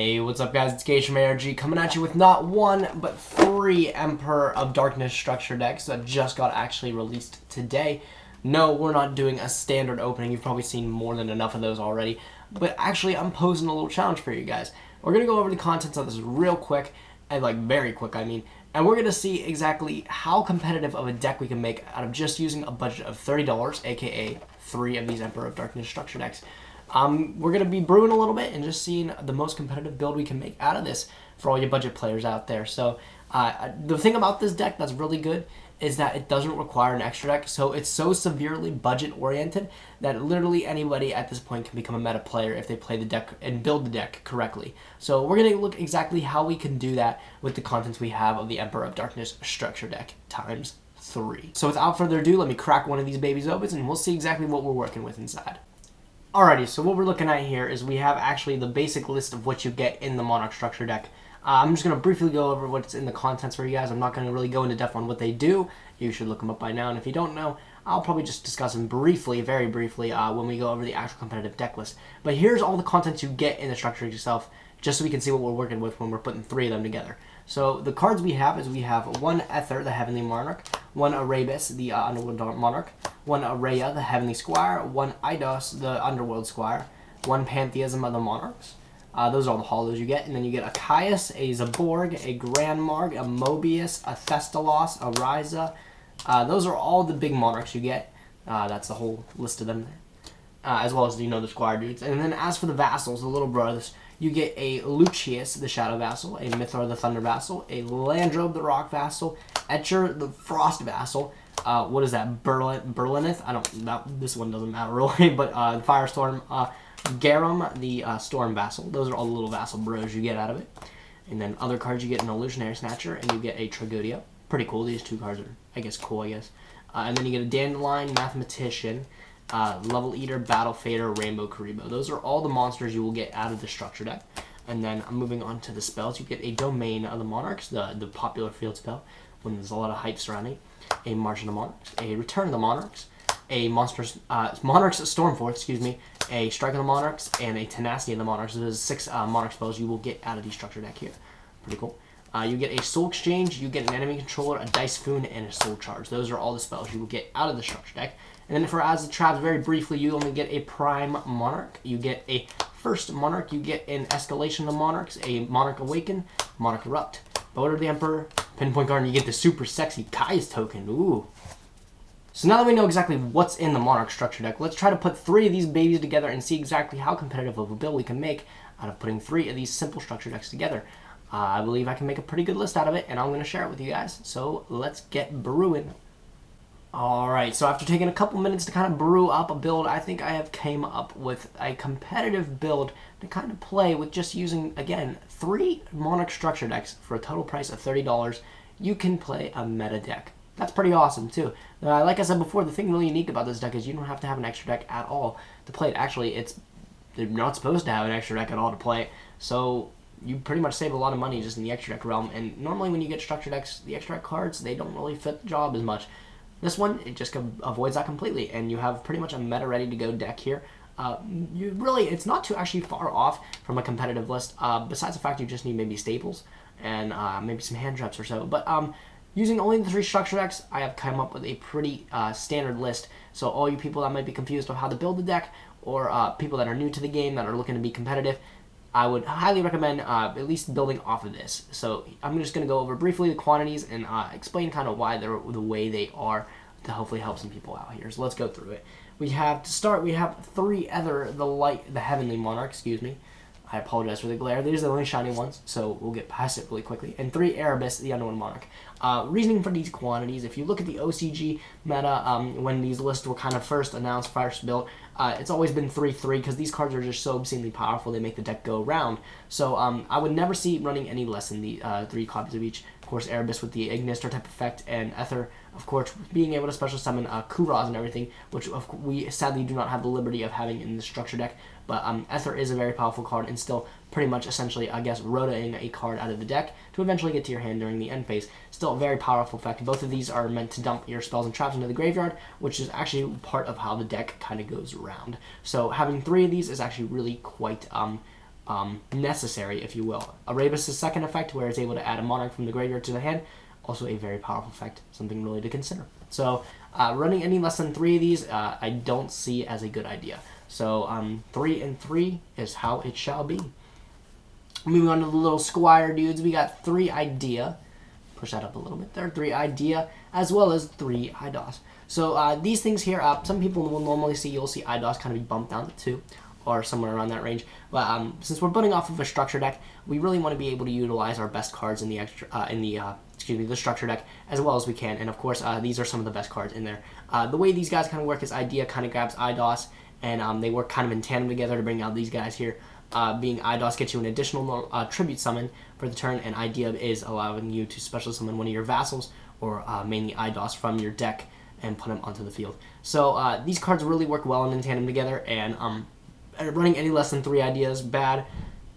Hey, what's up guys, it's Gage from ARG coming at you with not one, but 3 Emperor of Darkness structure decks that just got actually released today. No, we're not doing a standard opening, you've probably seen more than enough of those already, but actually I'm posing a little challenge for you guys. We're going to go over the contents of this real quick, and like very quick I mean, and we're going to see exactly how competitive of a deck we can make out of just using a budget of $30, aka 3 of these Emperor of Darkness structure decks. We're going to be brewing a little bit and just seeing the most competitive build we can make out of this for all your budget players out there. So the thing about this deck that's really good is that it doesn't require an extra deck. So it's so severely budget oriented that literally anybody at this point can become a meta player if they play the deck and build the deck correctly. So we're going to look exactly how we can do that with the contents we have of the Emperor of Darkness structure deck times 3. So without further ado, let me crack one of these babies open and we'll see exactly what we're working with inside. Alrighty, so what we're looking at here is we have actually the basic list of what you get in the Monarch Structure deck. I'm just going to briefly go over what's in the contents for you guys. I'm not going to really go into depth on what they do. You should look them up by now, and if you don't know, I'll probably just discuss them briefly, very briefly, when we go over the actual competitive deck list. But here's all the contents you get in the structure itself, just so we can see what we're working with when we're putting 3 of them together. So the cards we have is we have 1 Ether, the Heavenly Monarch, 1 Erebus, the Underworld Monarch, 1 Araya, the Heavenly Squire, 1 Eidos, the Underworld Squire, 1 Pantheism of the Monarchs. Those are all the hollows you get. And then you get a Caius, a Zaborg, a Grandmarg, a Mobius, a Thestalos, a Ryza. Those are all the big monarchs you get. That's the whole list of them. As well as, the Squire dudes. And then as for the vassals, the little brothers, you get a Lucius, the Shadow Vassal, a Mithra, the Thunder Vassal, a Landrobe, the Rock Vassal, Etcher, the Frost Vassal. What is that? Berlineth? This one doesn't matter really, but Firestorm, Garum, the Storm Vassal. Those are all the little vassal bros you get out of it. And then other cards, you get an Illusionary Snatcher, and you get a Tragodio. Pretty cool. These 2 cards are, I guess, cool, and then you get a Dandelion, Mathematician, Level Eater, Battle Fader, Rainbow Karibo. Those are all the monsters you will get out of the structure deck. And then moving on to the spells, you get a Domain of the Monarchs, the popular field spell, when there's a lot of hype surrounding. A March of the Monarchs, a Return of the Monarchs, a Monarchs Stormforth, a Strike of the Monarchs, and a Tenacity of the Monarchs. Those are 6 Monarch spells you will get out of the structure deck here. Pretty cool. You get a Soul Exchange, you get an Enemy Controller, a Dice Foon, and a Soul Charge. Those are all the spells you will get out of the structure deck. And then for as the traps, very briefly, you only get a Prime Monarch. You get a First Monarch, you get an Escalation of the Monarchs, a Monarch Awaken, Monarch Erupt, Boat of the Emperor, Pinpoint Card, and you get the super sexy Kai's token. Ooh. So now that we know exactly what's in the Monarch structure deck, let's try to put 3 of these babies together and see exactly how competitive of a build we can make out of putting 3 of these simple structure decks together. I believe I can make a pretty good list out of it, and I'm going to share it with you guys. So let's get brewing. Alright, so after taking a couple minutes to kind of brew up a build, I think I have came up with a competitive build to kind of play with just using, again, 3 Monarch structure decks for a total price of $30. You can play a meta deck. That's pretty awesome, too. Like I said before, the thing really unique about this deck is you don't have to have an extra deck at all to play it. Actually, you're not supposed to have an extra deck at all to play it, so you pretty much save a lot of money just in the extra deck realm. And normally when you get structure decks, the extra deck cards, they don't really fit the job as much. This one, it just avoids that completely, and you have pretty much a meta ready to go deck here. It's not too actually far off from a competitive list, besides the fact you just need maybe staples and maybe some hand traps or so. But using only the 3 structure decks, I have come up with a pretty standard list. So all you people that might be confused of how to build the deck, or people that are new to the game that are looking to be competitive, I would highly recommend at least building off of this. So I'm just going to go over briefly the quantities and explain kind of why they're the way they are to hopefully help some people out here. So let's go through it. We have 3 Ether, the Heavenly Monarch, I apologize for the glare. These are the only shiny ones, so we'll get past it really quickly. And 3 Erebus, the Underworld Monarch. Reasoning for these quantities, if you look at the OCG meta, when these lists were kind of first announced, first built, it's always been 3-3 because these cards are just so obscenely powerful, they make the deck go round. So I would never see running any less than the 3 copies of each. Of course, Erebus with the Ignister type effect, and Ether, of course, being able to special summon Kuraz and everything, which we sadly do not have the liberty of having in the structure deck. But Ether is a very powerful card and still pretty much essentially, I guess, rotating a card out of the deck to eventually get to your hand during the end phase. Still a very powerful effect. Both of these are meant to dump your spells and traps into the graveyard, which is actually part of how the deck kind of goes around. So having 3 of these is actually really quite necessary, if you will. Erebus' second effect, where it's able to add a monarch from the graveyard to the hand, also a very powerful effect, something really to consider. So running any less than 3 of these, I don't see as a good idea. So 3 and 3 is how it shall be. Moving on to the little squire dudes, we got 3 idea. Push that up a little bit there. 3 idea, as well as 3 IDOS. So these things here, some people will normally see, you'll see IDOS kind of be bumped down to 2, or somewhere around that range. But since we're building off of a structure deck, we really want to be able to utilize our best cards in the the structure deck as well as we can. And of course, these are some of the best cards in there. The way these guys kind of work is idea kind of grabs IDOS, and they work kind of in tandem together to bring out these guys here. Being IDOS gets you an additional tribute summon for the turn, and idea is allowing you to special summon one of your vassals, or mainly IDOS, from your deck and put them onto the field. So these cards really work well in tandem together, and running any less than 3 ideas bad.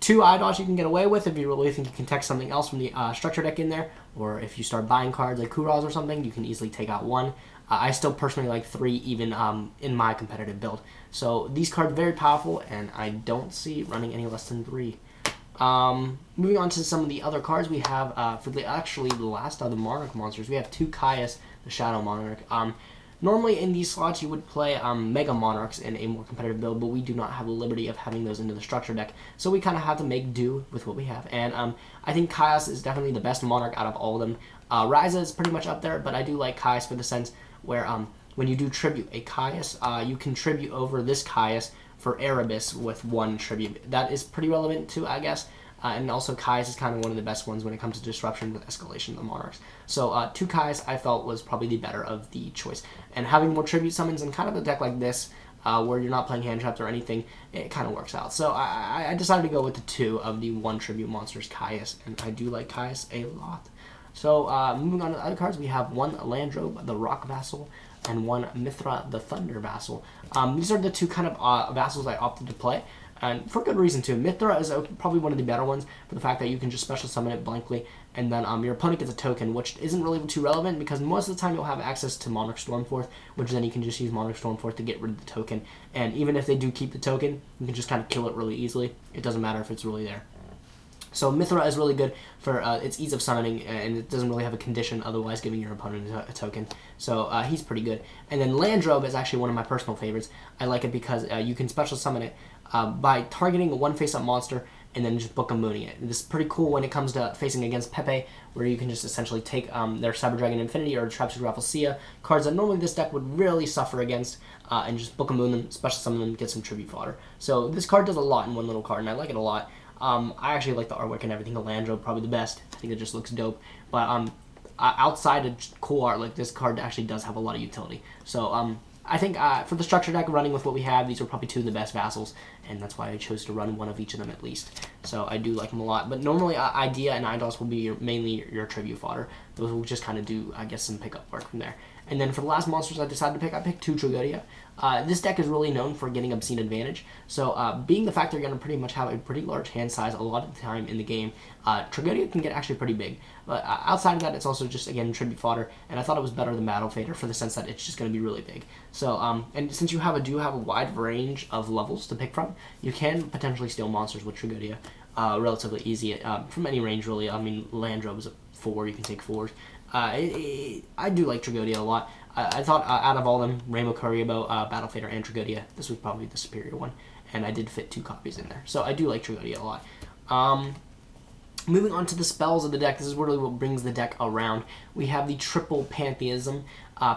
2 IDOS you can get away with if you really think you can tech something else from the structure deck in there, or if you start buying cards like Kuras or something, you can easily take out 1. I still personally like 3 even in my competitive build. So these cards very powerful, and I don't see running any less than 3. Moving on to some of the other cards we have for the last of the Monarch monsters, we have 2 Caius, the Shadow Monarch. Normally in these slots you would play Mega Monarchs in a more competitive build, but we do not have the liberty of having those into the structure deck, so we kind of have to make do with what we have. And I think Caius is definitely the best Monarch out of all of them. Ryza is pretty much up there, but I do like Caius for the sense where when you do tribute a Caius, you can tribute over this Caius for Erebus with 1 tribute. That is pretty relevant too, I guess. And also Caius is kind of one of the best ones when it comes to disruption with escalation of the Monarchs. So 2 Caius I felt was probably the better of the choice. And having more tribute summons in kind of a deck like this, where you're not playing hand traps or anything, it kind of works out. So I decided to go with the 2 of the 1 tribute monsters, Caius, and I do like Caius a lot. So moving on to the other cards, we have 1 Landrobe, the Rock Vassal, and 1 Mithra, the Thunder Vassal. These are the 2 kind of vassals I opted to play, and for good reason too. Mithra is probably one of the better ones for the fact that you can just special summon it blankly, and then your opponent gets a token, which isn't really too relevant because most of the time you'll have access to Monarch Stormforth, which then you can just use Monarch Stormforth to get rid of the token. And even if they do keep the token, you can just kind of kill it really easily. It doesn't matter if it's really there. So Mithra is really good for its ease of summoning, and it doesn't really have a condition otherwise giving your opponent a token. So he's pretty good. And then Landrobe is actually one of my personal favorites. I like it because you can special summon it by targeting a 1 face-up monster and then just book a mooning it. This is pretty cool when it comes to facing against Pepe, where you can just essentially take their Cyber Dragon Infinity or Trapsuit Rafflesia, cards that normally this deck would really suffer against, and just book a moon them, special summon them, get some tribute fodder. So this card does a lot in one little card, and I like it a lot. I actually like the artwork and everything. The Landrobe probably the best. I think it just looks dope. But outside of cool art, like this card actually does have a lot of utility. So I think for the structure deck, running with what we have, these are probably 2 of the best vassals, and that's why I chose to run 1 of each of them at least. So I do like them a lot. But normally Idea and IDOS will be mainly your tribute fodder. Those will just kind of do, I guess, some pickup work from there. And then for the last monsters I decided to pick, I picked 2 Tragodia. This deck is really known for getting Obscene Advantage, so being the fact they're going to pretty much have a pretty large hand size a lot of the time in the game, Tragodia can get actually pretty big. But outside of that, it's also just, again, tribute fodder, and I thought it was better than Battle Fader for the sense that it's just going to be really big. So, and since you do have a wide range of levels to pick from, you can potentially steal monsters with Tragodia relatively easy from any range, really. I mean, Landrobe is a 4, you can take 4s. I do like Tragodia a lot. I thought out of all of them, Rainbow Kuriboh, Battle Fader, and Tragodia, this was probably the superior one, and I did fit 2 copies in there. So I do like Tragodia a lot. Moving on to the spells of the deck, this is really what brings the deck around. We have the triple Pantheism.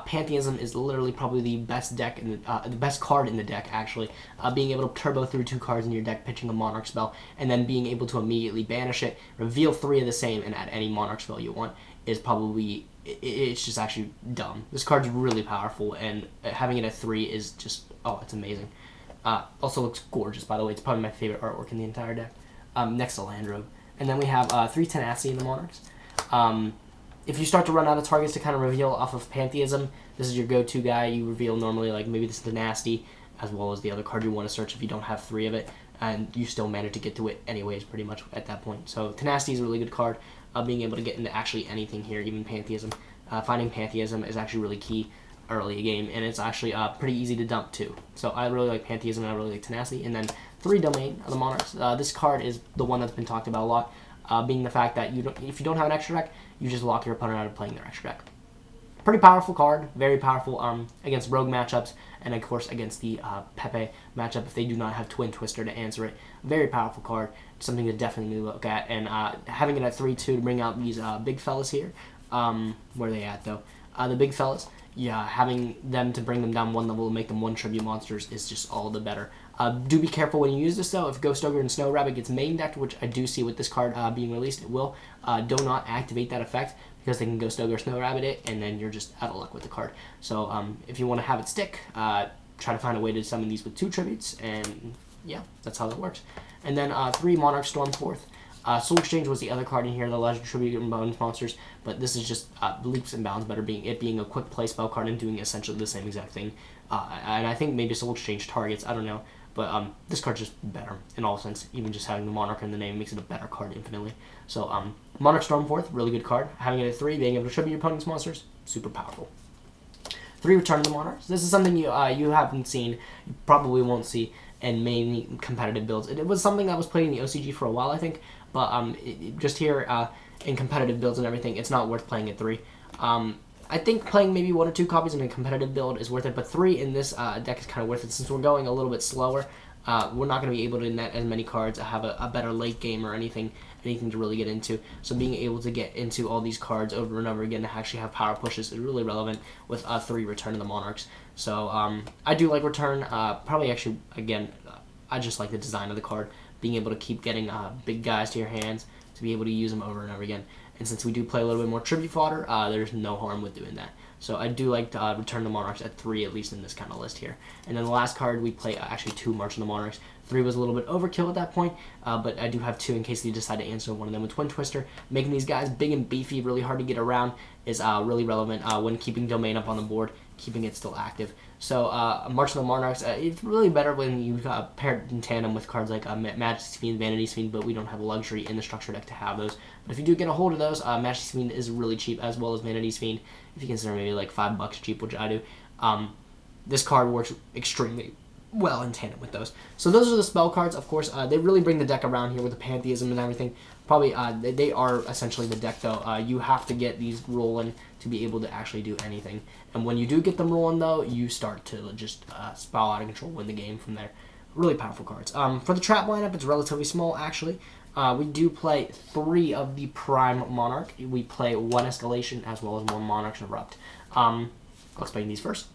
Pantheism is literally probably the best deck, the best card in the deck, actually. Being able to turbo through 2 cards in your deck, pitching a Monarch spell, and then being able to immediately banish it, reveal 3 of the same, and add any Monarch spell you want is probably, it's just actually dumb. This card's really powerful, and having it at 3 is just, oh, it's amazing. Also looks gorgeous, by the way. It's probably my favorite artwork in the entire deck, next to Landrobe. And then we have 3 Tenacity in the Monarchs. If you start to run out of targets to kind of reveal off of Pantheism, this is your go-to guy. You reveal normally, like, maybe this is Tenacity, as well as the other card you want to search if you don't have 3 of it, and you still manage to get to it anyways, pretty much, at that point. So Tenacity is a really good card. Being able to get into actually anything here, even Pantheism. Finding Pantheism is actually really key early game, and it's actually pretty easy to dump too. So I really like Pantheism, and I really like Tenacity. And then 3 Domain of the Monarchs. This card is the one that's been talked about a lot, being the fact that if you don't have an extra deck, you just lock your opponent out of playing their extra deck. Pretty powerful card, very powerful against rogue matchups, and of course against the Pepe matchup if they do not have Twin Twister to answer it. Very powerful card, something to definitely look at, and having it at 3-2 to bring out these big fellas here. Where are they at though? The big fellas, yeah, having them to bring them down 1 level and make them 1 tribute monsters is just all the better. Do be careful when you use this though. If Ghost Ogre and Snow Rabbit gets main decked, which I do see with this card being released, it will. Do not activate that effect because they can Ghost Ogre or Snow Rabbit it, and then you're just out of luck with the card. So if you want to have it stick, try to find a way to summon these with 2 tributes, and yeah, that's how that works. And then 3 Monarch Stormforth. Soul Exchange was the other card in here that allows you to tribute and bonus monsters, but this is just leaps and bounds better, being a quick play spell card and doing essentially the same exact thing. And I think maybe Soul Exchange targets, I don't know, but this card's just better in all sense. Even just having the Monarch in the name makes it a better card infinitely. So Monarch Stormforth, really good card. Having it at 3, being able to tribute your opponent's monsters, super powerful. 3 Return of the Monarchs. This is something you haven't seen, you probably won't see in many competitive builds. It was something that was played in the OCG for a while, I think, but just here in competitive builds and everything, it's not worth playing at 3. I think playing maybe 1 or 2 copies in a competitive build is worth it, but 3 in this deck is kind of worth it. Since we're going a little bit slower, we're not going to be able to net as many cards, have a better late game or anything to really get into. So being able to get into all these cards over and over again to actually have power pushes is really relevant with 3 Return of the Monarchs. So I do like Return. Probably actually, again, I just like the design of the card, being able to keep getting big guys to your hands to be able to use them over and over again. And since we do play a little bit more tribute fodder, there's no harm with doing that. So I do like to Return the Monarchs at 3, at least in this kind of list here. And then the last card we play, actually 2 March of the Monarchs. 3 was a little bit overkill at that point, but I do have 2 in case you decide to answer one of them with Twin Twister. Making these guys big and beefy, really hard to get around, is really relevant when keeping Domain up on the board, keeping it still active. So March of the Monarchs, it's really better when you pair it in tandem with cards like Majesty's Fiend, Vanity's Fiend, but we don't have a luxury in the structure deck to have those. But if you do get a hold of those, Majesty's Fiend is really cheap, as well as Vanity's Fiend, if you consider maybe like $5 cheap, which I do. This card works extremely well in tandem with those. So those are the spell cards. Of course, they really bring the deck around here with the Pantheism and everything. Probably they are essentially the deck, though. You have to get these rolling to be able to actually do anything. And when you do get them rolling, though, you start to just spiral out of control, win the game from there. Really powerful cards. For the trap lineup, it's relatively small, actually. We do play 3 of the Prime Monarch. We play 1 Escalation as well as 1 Monarch's Erupt. I'll explain these first.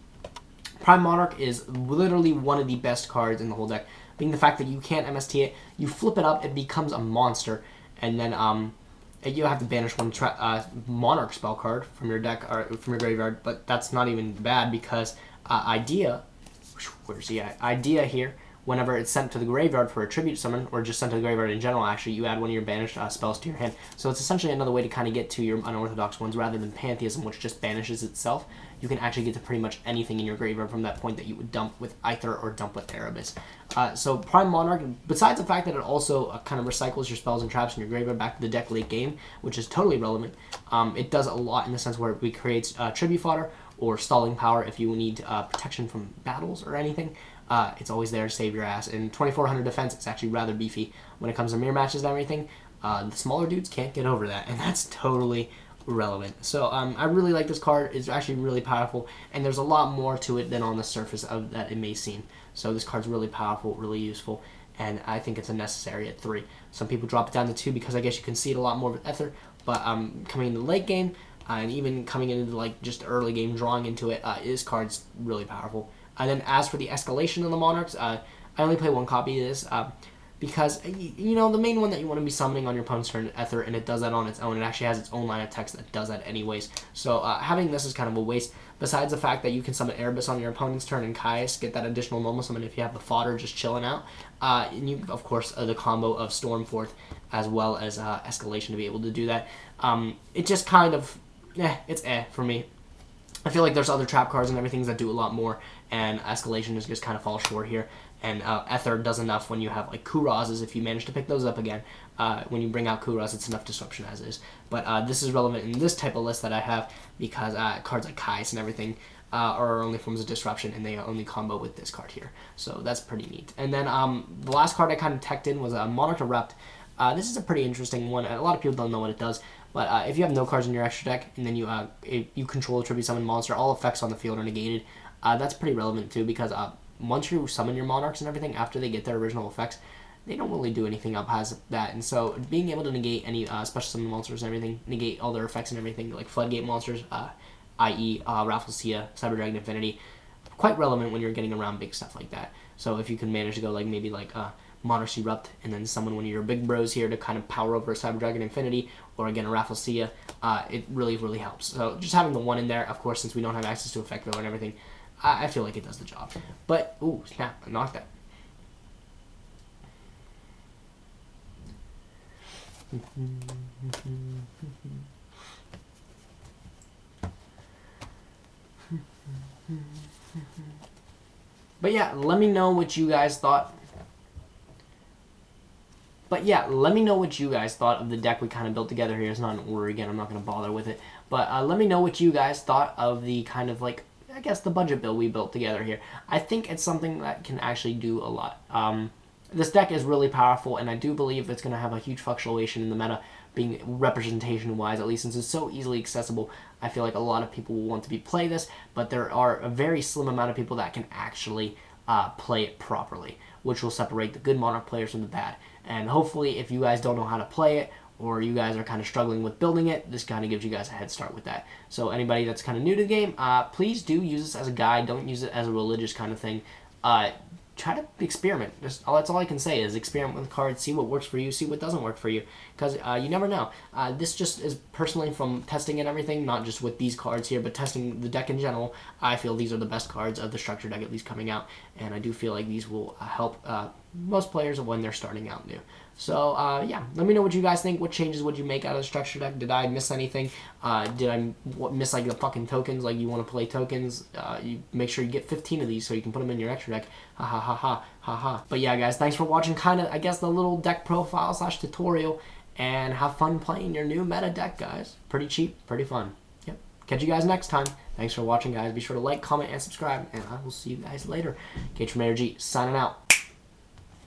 Prime Monarch is literally one of the best cards in the whole deck, being the fact that you can't MST it. You flip it up, it becomes a monster, and then you have to banish 1 Monarch spell card from your deck or from your graveyard. But that's not even bad because Idea here, whenever it's sent to the graveyard for a tribute summon, or just sent to the graveyard in general, actually, you add 1 of your banished spells to your hand. So it's essentially another way to kind of get to your unorthodox ones rather than Pantheism, which just banishes itself. You can actually get to pretty much anything in your graveyard from that point that you would dump with Aether or dump with Erebus. So Prime Monarch, besides the fact that it also kind of recycles your spells and traps in your graveyard back to the deck late game, which is totally relevant, it does a lot in the sense where it creates tribute fodder or stalling power if you need protection from battles or anything. It's always there to save your ass. And 2400 defense is actually rather beefy. When it comes to mirror matches and everything, the smaller dudes can't get over that, and that's totally relevant. So I really like this card. It's actually really powerful, and there's a lot more to it than on the surface of that it may seem. So this card's really powerful, really useful, and I think it's a necessary at 3. Some people drop it down to 2 because I guess you can see it a lot more with Aether, but coming into the late game, and even coming into like just early game, drawing into it, this card's really powerful. And then as for the escalation of the Monarchs, I only play 1 copy of this because, you know, the main one that you want to be summoning on your opponent's turn is Aether, and it does that on its own. It actually has its own line of text that does that anyways. So having this is kind of a waste, besides the fact that you can summon Erebus on your opponent's turn and Caius, get that additional normal summon if you have the fodder just chilling out. And you, of course, the combo of Stormforth as well as Escalation to be able to do that. It just kind of, it's for me. I feel like there's other trap cards and everything that do a lot more, and Escalation just kind of falls short here. And Aether does enough when you have like Kurazes, if you manage to pick those up again. When you bring out Kuraz, it's enough disruption as is. But this is relevant in this type of list that I have because cards like Caius and everything, are only forms of disruption, and they only combo with this card here. So that's pretty neat. And then the last card I kind of teched in was a Monarch Structure. This is a pretty interesting one. A lot of people don't know what it does, but if you have no cards in your extra deck, and then you control a tribute summon monster, all effects on the field are negated. That's pretty relevant too, because once you summon your monarchs and everything, after they get their original effects, they don't really do anything up past that. And so being able to negate any special summon monsters and everything, negate all their effects and everything, like Floodgate monsters, i.e. Rafflesia, Cyber Dragon Infinity, quite relevant when you're getting around big stuff like that. So if you can manage to go like maybe like Monarch Erupt and then summon one of your big bros here to kind of power over a Cyber Dragon Infinity, or again a Rafflesia, it really, really helps. So just having the one in there, of course, since we don't have access to Effect Villa and everything, I feel like it does the job. But, ooh, snap, I knocked that. But yeah, let me know what you guys thought. Of the deck we kind of built together here. It's not in order again, I'm not going to bother with it. But let me know what you guys thought of the kind of like, I guess, the budget build we built together here. I think it's something that can actually do a lot. This deck is really powerful, and I do believe it's going to have a huge fluctuation in the meta, being representation-wise, at least since it's so easily accessible. I feel like a lot of people will want to play this, but there are a very slim amount of people that can actually play it properly, which will separate the good Monarch players from the bad. And hopefully, if you guys don't know how to play it, or you guys are kind of struggling with building it, this kind of gives you guys a head start with that. So anybody that's kind of new to the game, please do use this as a guide. Don't use it as a religious kind of thing. Try to experiment. That's all I can say is experiment with cards, see what works for you, see what doesn't work for you, because you never know. This just is personally from testing and everything, not just with these cards here, but testing the deck in general. I feel these are the best cards of the structure deck, at least coming out, and I do feel like these will help most players when they're starting out new. So, yeah, let me know what you guys think. What changes would you make out of the structure deck? Did I miss anything? Did I miss, like, the fucking tokens? Like, you want to play tokens? You make sure you get 15 of these so you can put them in your extra deck. Ha ha ha ha ha ha. But, yeah, guys, thanks for watching kind of, I guess, the little deck profile / tutorial. And have fun playing your new meta deck, guys. Pretty cheap, pretty fun. Yep. Catch you guys next time. Thanks for watching, guys. Be sure to like, comment, and subscribe. And I will see you guys later. Gage from ARG, signing out.